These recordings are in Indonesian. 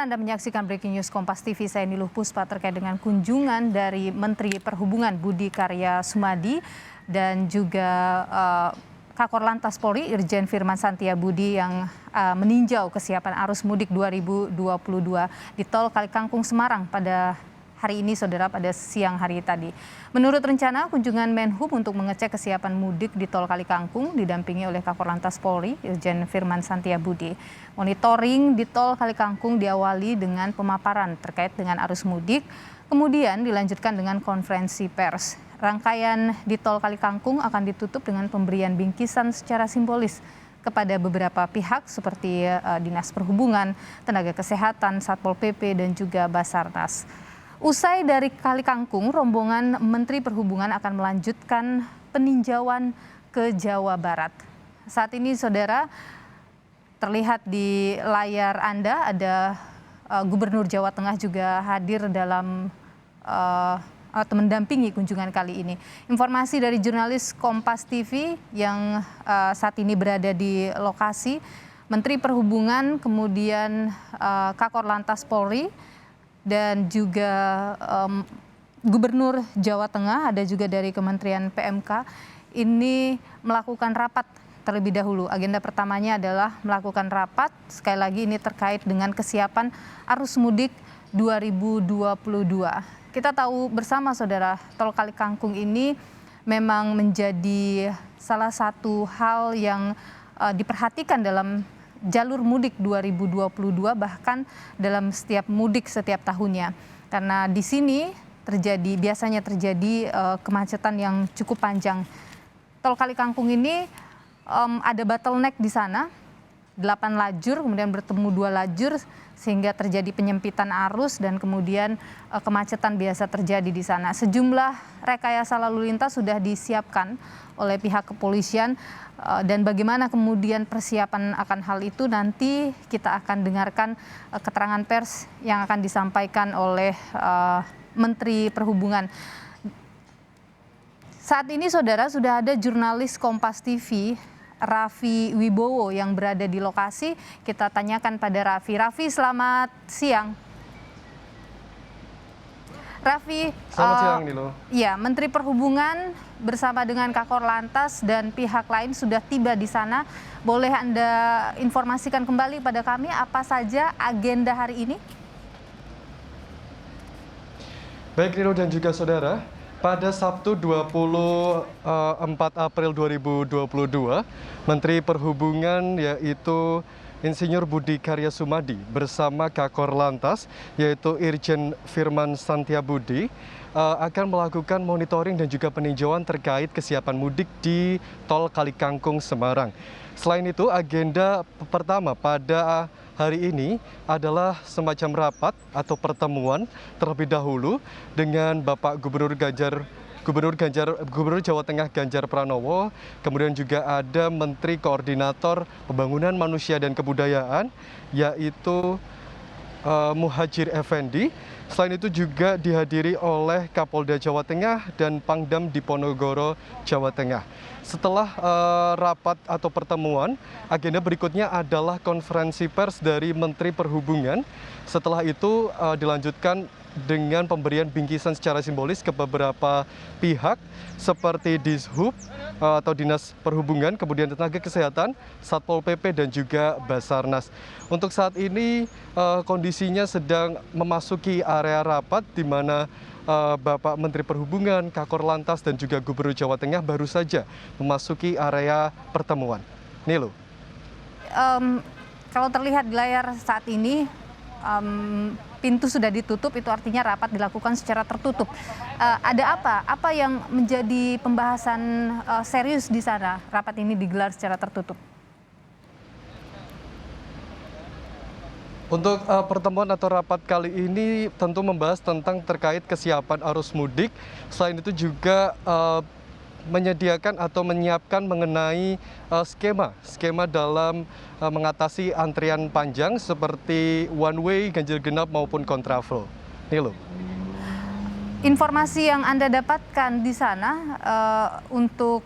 Saudara, Anda menyaksikan Breaking News Kompas TV, saya Niluh Puspa terkait dengan kunjungan dari Menteri Perhubungan Budi Karya Sumadi dan juga Kakor Lantas Polri Irjen Firman Santia-Budi yang meninjau kesiapan arus mudik 2022 di Tol Kalikangkung Semarang pada hari ini, saudara, pada siang hari tadi. Menurut rencana, kunjungan Menhub untuk mengecek kesiapan mudik di Tol Kalikangkung didampingi oleh Kakor Lantas Polri, Irjen Firman Santia-Budi. Monitoring di Tol Kalikangkung diawali dengan pemaparan terkait dengan arus mudik, kemudian dilanjutkan dengan konferensi pers. Rangkaian di Tol Kalikangkung akan ditutup dengan pemberian bingkisan secara simbolis kepada beberapa pihak seperti Dinas Perhubungan, Tenaga Kesehatan, Satpol PP, dan juga Basarnas. Usai dari Kalikangkung, rombongan Menteri Perhubungan akan melanjutkan peninjauan ke Jawa Barat. Saat ini, saudara, terlihat di layar Anda ada Gubernur Jawa Tengah juga hadir dalam atau mendampingi kunjungan kali ini. Informasi dari jurnalis Kompas TV yang saat ini berada di lokasi, Menteri Perhubungan, kemudian Kakor Lantas Polri, dan juga Gubernur Jawa Tengah, ada juga dari Kementerian PMK, ini melakukan rapat terlebih dahulu. Agenda pertamanya adalah melakukan rapat, sekali lagi ini terkait dengan kesiapan arus mudik 2022. Kita tahu bersama, saudara, Tol Kalikangkung ini memang menjadi salah satu hal yang diperhatikan dalam jalur mudik 2022, bahkan dalam setiap mudik setiap tahunnya. Karena di sini biasanya terjadi kemacetan yang cukup panjang. Tol Kalikangkung ini ada bottleneck di sana, 8 lajur, kemudian bertemu 2 lajur, sehingga terjadi penyempitan arus dan kemudian kemacetan biasa terjadi di sana. Sejumlah rekayasa lalu lintas sudah disiapkan oleh pihak kepolisian, dan bagaimana kemudian persiapan akan hal itu nanti kita akan dengarkan keterangan pers yang akan disampaikan oleh Menteri Perhubungan. Saat ini, saudara, sudah ada jurnalis Kompas TV Raffi Wibowo yang berada di lokasi. Kita tanyakan pada Raffi. Raffi, selamat siang. Raffi, selamat siang, Nilo. Ya, Menteri Perhubungan bersama dengan Kakor Lantas dan pihak lain sudah tiba di sana. Boleh Anda informasikan kembali pada kami apa saja agenda hari ini? Baik, Nilo dan juga saudara. Pada Sabtu 24 April 2022, Menteri Perhubungan yaitu Insinyur Budi Karya Sumadi bersama Kakor Lantas yaitu Irjen Firman Santia-Budi akan melakukan monitoring dan juga peninjauan terkait kesiapan mudik di Tol Kalikangkung Semarang. Selain itu, agenda pertama pada hari ini adalah semacam rapat atau pertemuan terlebih dahulu dengan Bapak Gubernur Jawa Tengah Ganjar Pranowo, kemudian juga ada Menteri Koordinator Pembangunan Manusia dan Kebudayaan yaitu Muhadjir Effendi. Selain itu juga dihadiri oleh Kapolda Jawa Tengah dan Pangdam Diponegoro Jawa Tengah. Setelah rapat atau pertemuan, agenda berikutnya adalah konferensi pers dari Menteri Perhubungan. Setelah itu dilanjutkan dengan pemberian bingkisan secara simbolis ke beberapa pihak seperti Dishub atau Dinas Perhubungan, kemudian Tenaga Kesehatan, Satpol PP, dan juga Basarnas. Untuk saat ini kondisinya sedang memasuki area rapat di mana Bapak Menteri Perhubungan, Kakor Lantas, dan juga Gubernur Jawa Tengah baru saja memasuki area pertemuan. Nilo. Kalau terlihat di layar saat ini, pintu sudah ditutup, itu artinya rapat dilakukan secara tertutup. Ada apa? Apa yang menjadi pembahasan serius di sana? Rapat ini digelar secara tertutup. Untuk pertemuan atau rapat kali ini tentu membahas tentang terkait kesiapan arus mudik. Selain itu juga menyediakan atau menyiapkan mengenai skema dalam mengatasi antrian panjang seperti one way, ganjil genap maupun kontraflow. Nilo. Informasi yang Anda dapatkan di sana untuk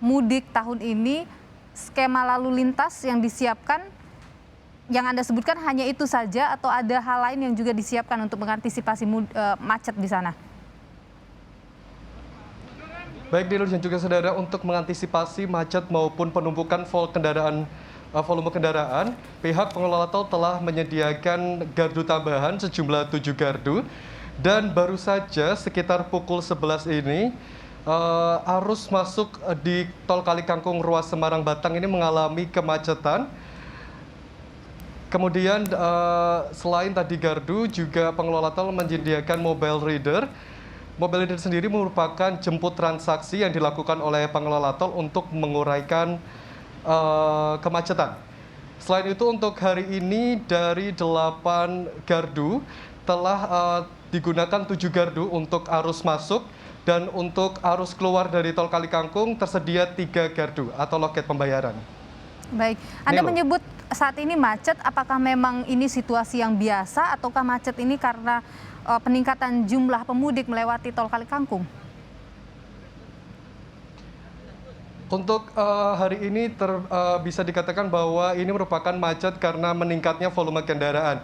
mudik tahun ini, skema lalu lintas yang disiapkan yang Anda sebutkan hanya itu saja atau ada hal lain yang juga disiapkan untuk mengantisipasi macet di sana? Baik Dino dan juga saudara, untuk mengantisipasi macet maupun penumpukan volume kendaraan, pihak pengelola tol telah menyediakan gardu tambahan sejumlah 7 gardu dan baru saja sekitar pukul 11 ini arus masuk di tol Kali Kangkung ruas Semarang Batang ini mengalami kemacetan. Kemudian selain tadi gardu, juga pengelola tol menyediakan mobile reader. Mobile reader sendiri merupakan jemput transaksi yang dilakukan oleh pengelola tol untuk menguraikan kemacetan. Selain itu untuk hari ini dari 8 gardu telah digunakan 7 gardu untuk arus masuk, dan untuk arus keluar dari tol Kali Kangkung tersedia 3 gardu atau loket pembayaran. Baik, Anda menyebut saat ini macet, apakah memang ini situasi yang biasa ataukah macet ini karena peningkatan jumlah pemudik melewati tol Kali Kangkung? Untuk hari ini bisa dikatakan bahwa ini merupakan macet karena meningkatnya volume kendaraan.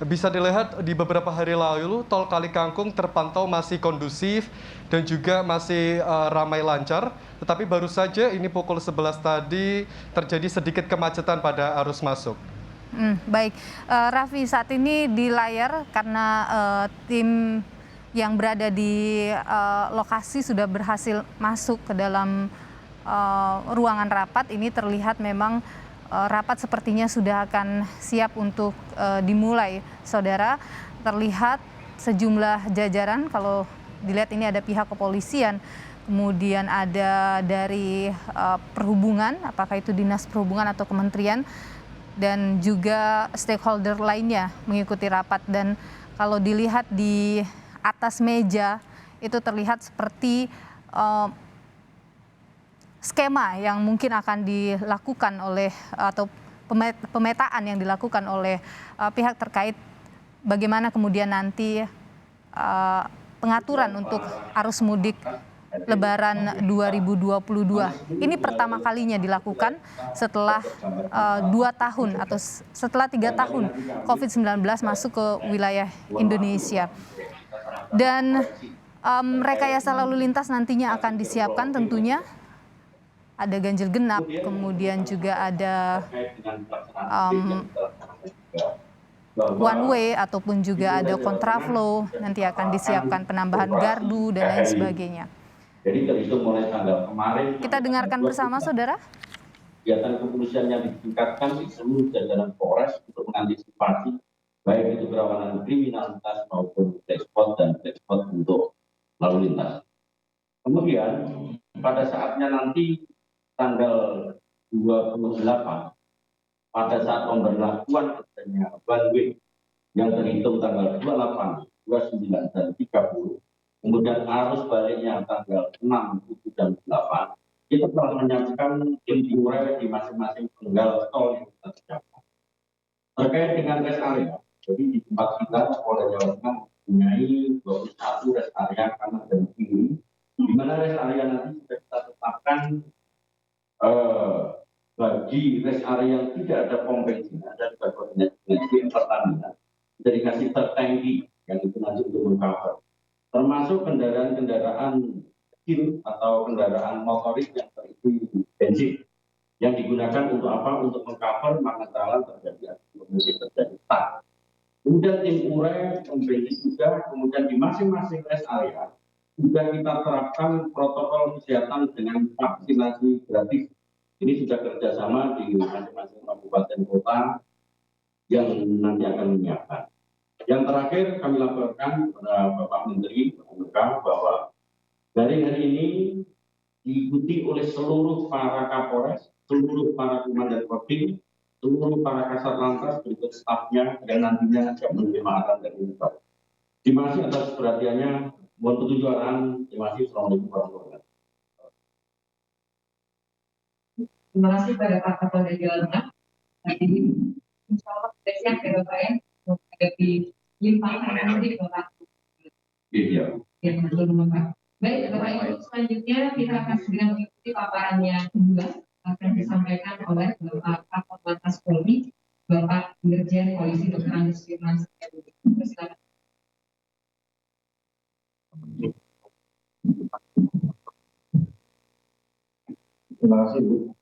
Bisa dilihat di beberapa hari lalu tol Kali Kangkung terpantau masih kondusif dan juga masih ramai lancar. Tetapi baru saja ini pukul 11 tadi terjadi sedikit kemacetan pada arus masuk. Baik, Raffi, saat ini di layar karena tim yang berada di lokasi sudah berhasil masuk ke dalam ruangan rapat. Ini terlihat memang rapat sepertinya sudah akan siap untuk dimulai. Saudara, terlihat sejumlah jajaran, kalau dilihat ini ada pihak kepolisian, kemudian ada dari perhubungan, apakah itu dinas perhubungan atau kementerian, dan juga stakeholder lainnya mengikuti rapat. Dan kalau dilihat di atas meja itu terlihat seperti skema yang mungkin akan dilakukan oleh atau pemetaan yang dilakukan oleh pihak terkait bagaimana kemudian nanti pengaturan untuk arus mudik Lebaran 2022. Ini pertama kalinya dilakukan setelah 2 tahun atau setelah 3 tahun COVID-19 masuk ke wilayah Indonesia. Dan rekayasa lalu lintas nantinya akan disiapkan tentunya. Ada ganjil genap, kemudian juga ada one way ataupun juga ada kontraflow, nanti akan disiapkan penambahan gardu dan lain sebagainya. Jadi terhitung mulai tanggal kemarin. Kita dengarkan bersama, saudara. Kegiatan kepolisian yang ditingkatkan di seluruh jajaran Polres untuk mengantisipasi baik itu kerawanan kriminalitas maupun black spot dan black spot untuk lalu lintas. Kemudian pada saatnya nanti tanggal 28 pada saat pemberlakuan adanya one way yang terhitung tanggal 28, 29 dan 30. Kemudian arus baliknya tanggal 6, 7, dan 8, kita telah menyiapkan tim urai di masing-masing penggal tol yang kita siapkan. Terkait dengan rest area, jadi di tempat kita, Polda Jawa Tengah mempunyai 21 rest area kanan dan kiri, di mana rest area nanti sudah kita tetapkan bagi rest area yang tidak ada pom bensin, ada juga koordinasi dengan Pertamina, sudah dikasih tertangki yang itu nanti untuk mengcover. Termasuk kendaraan-kendaraan kecil atau kendaraan motoris yang terisi bensin yang digunakan untuk apa? Untuk mengcover manakala terjadi terjadi stuck. Kemudian tim urai bensin juga, kemudian di masing-masing rest area sudah kita terapkan protokol kesehatan dengan vaksinasi gratis. Ini sudah kerjasama di masing-masing kabupaten kota yang nanti akan menyiapkan. Yang terakhir kami laporkan kepada Bapak Menteri bahwa dari hari ini diikuti oleh seluruh para Kapolres, seluruh para komandan kodim, seluruh para kasat lantas berikut stafnya yang nantinya akan menerima arahan dari Bapak. Terima kasih atas perhatiannya. Mohon petunjuk arahan. Terima kasih. Assalamualaikum warahmatullahi wabarakatuh. Terima kasih pada Pak Kapolda Jawa Tengah. Insya Allah sudah siap ya Bapak ya. Menghadapi limpahan nanti Bapak. Iya. Ya, Bapak. Baik, Bapak Ibu, selanjutnya kita akan segera mengikuti paparan yang kedua akan disampaikan oleh Bapak Kapolres Polri Bapak Irjen Polisi Dr. Andes Firman Setiabudi. Silakan. Terima kasih Bu.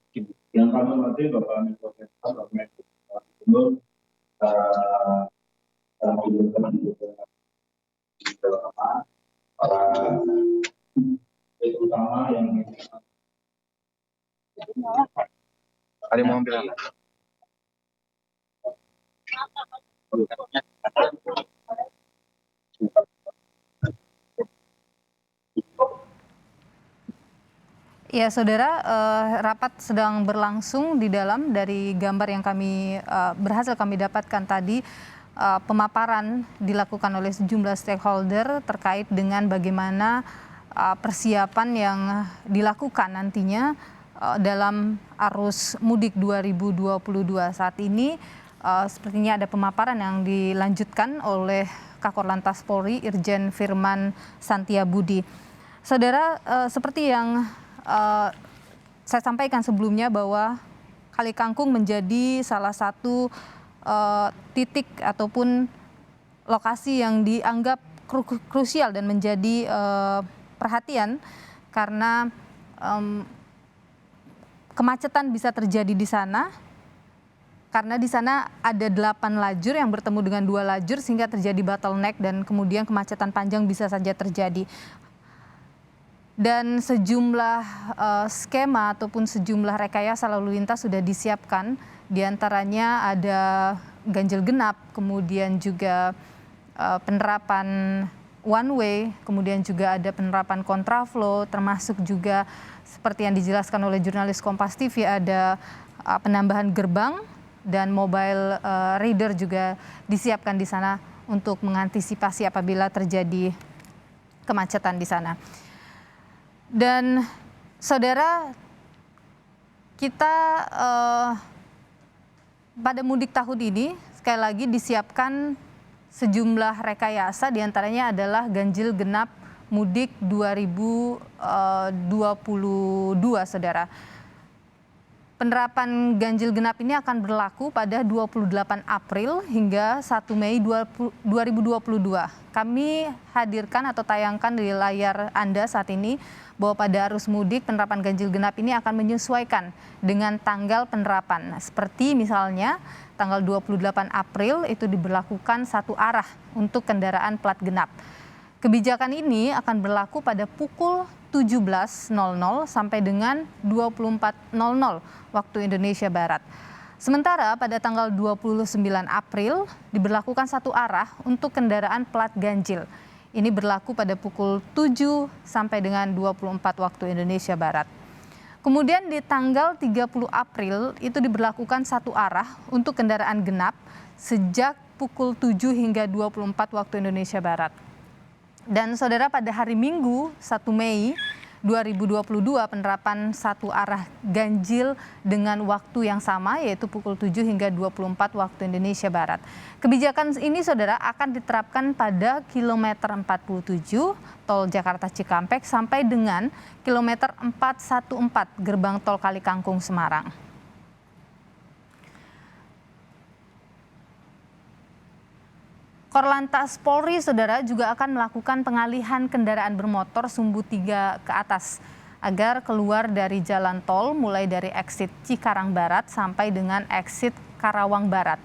Yang kami hormati Bapak Menko Polhukam, Bapak Menko Gubernur, para teman-teman para utama yang ada mau ambil Ya, saudara, rapat sedang berlangsung di dalam. Dari gambar yang berhasil kami dapatkan tadi, pemaparan dilakukan oleh sejumlah stakeholder terkait dengan bagaimana persiapan yang dilakukan nantinya dalam arus mudik 2022. Saat ini sepertinya ada pemaparan yang dilanjutkan oleh Kakor Lantas Polri Irjen Firman Setiabudi. Saudara, seperti yang saya sampaikan sebelumnya bahwa Kali Kangkung menjadi salah satu titik ataupun lokasi yang dianggap krusial dan menjadi perhatian karena kemacetan bisa terjadi di sana. Karena di sana ada 8 lajur yang bertemu dengan 2 lajur sehingga terjadi bottleneck dan kemudian kemacetan panjang bisa saja terjadi. Dan sejumlah skema ataupun sejumlah rekayasa lalu lintas sudah disiapkan. Di antaranya ada ganjil genap, kemudian juga penerapan one way, kemudian juga ada penerapan kontraflow, termasuk juga seperti yang dijelaskan oleh jurnalis Kompas TV ada penambahan gerbang dan mobile reader juga disiapkan di sana untuk mengantisipasi apabila terjadi kemacetan di sana. Dan saudara, kita pada mudik tahun ini sekali lagi disiapkan sejumlah rekayasa, diantaranya adalah ganjil genap mudik 2022, saudara. Penerapan ganjil genap ini akan berlaku pada 28 April hingga 1 Mei 2022. Kami hadirkan atau tayangkan di layar Anda saat ini bahwa pada arus mudik penerapan ganjil genap ini akan menyesuaikan dengan tanggal penerapan. Seperti misalnya tanggal 28 April itu diberlakukan satu arah untuk kendaraan plat genap. Kebijakan ini akan berlaku pada pukul 17.00 sampai dengan 24.00 waktu Indonesia Barat. Sementara pada tanggal 29 April diberlakukan satu arah untuk kendaraan plat ganjil. Ini berlaku pada pukul 7 sampai dengan 24 waktu Indonesia Barat. Kemudian di tanggal 30 April itu diberlakukan satu arah untuk kendaraan genap sejak pukul 7 hingga 24 waktu Indonesia Barat. Dan saudara, pada hari Minggu 1 Mei 2022 penerapan satu arah ganjil dengan waktu yang sama yaitu pukul 7 hingga 24 waktu Indonesia Barat. Kebijakan ini saudara akan diterapkan pada kilometer 47 tol Jakarta Cikampek sampai dengan kilometer 414 gerbang tol Kali Kangkung Semarang. Korlantas Polri, saudara, juga akan melakukan pengalihan kendaraan bermotor sumbu 3 ke atas agar keluar dari jalan tol mulai dari exit Cikarang Barat sampai dengan exit Karawang Barat.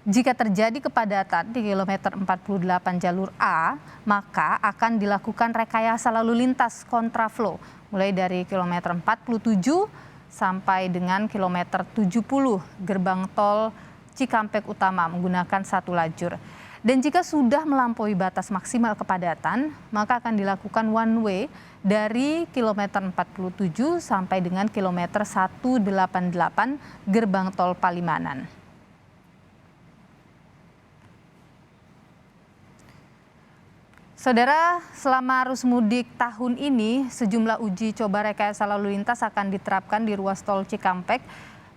Jika terjadi kepadatan di kilometer 48 jalur A, maka akan dilakukan rekayasa lalu lintas kontraflow mulai dari kilometer 47 sampai dengan kilometer 70 gerbang tol Cikampek Utama menggunakan satu lajur. Dan jika sudah melampaui batas maksimal kepadatan, maka akan dilakukan one way dari kilometer 47 sampai dengan kilometer 188 gerbang tol Palimanan. Saudara, selama arus mudik tahun ini, sejumlah uji coba rekayasa lalu lintas akan diterapkan di ruas tol Cikampek,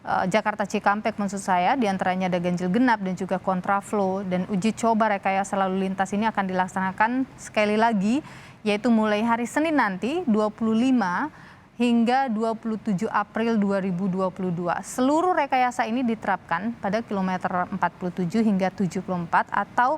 Jakarta Cikampek maksud saya, diantaranya ada ganjil genap dan juga kontraflow. Dan uji coba rekayasa lalu lintas ini akan dilaksanakan sekali lagi, yaitu mulai hari Senin nanti 25 hingga 27 April 2022. Seluruh rekayasa ini diterapkan pada kilometer 47 hingga 74 atau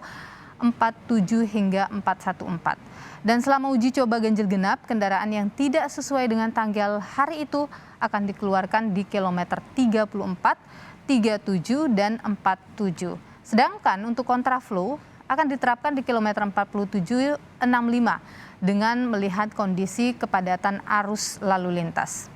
47 hingga 414. Dan selama uji coba ganjil genap, kendaraan yang tidak sesuai dengan tanggal hari itu akan dikeluarkan di kilometer 34, 37, dan 47. Sedangkan untuk kontraflow akan diterapkan di kilometer 47, 65 dengan melihat kondisi kepadatan arus lalu lintas.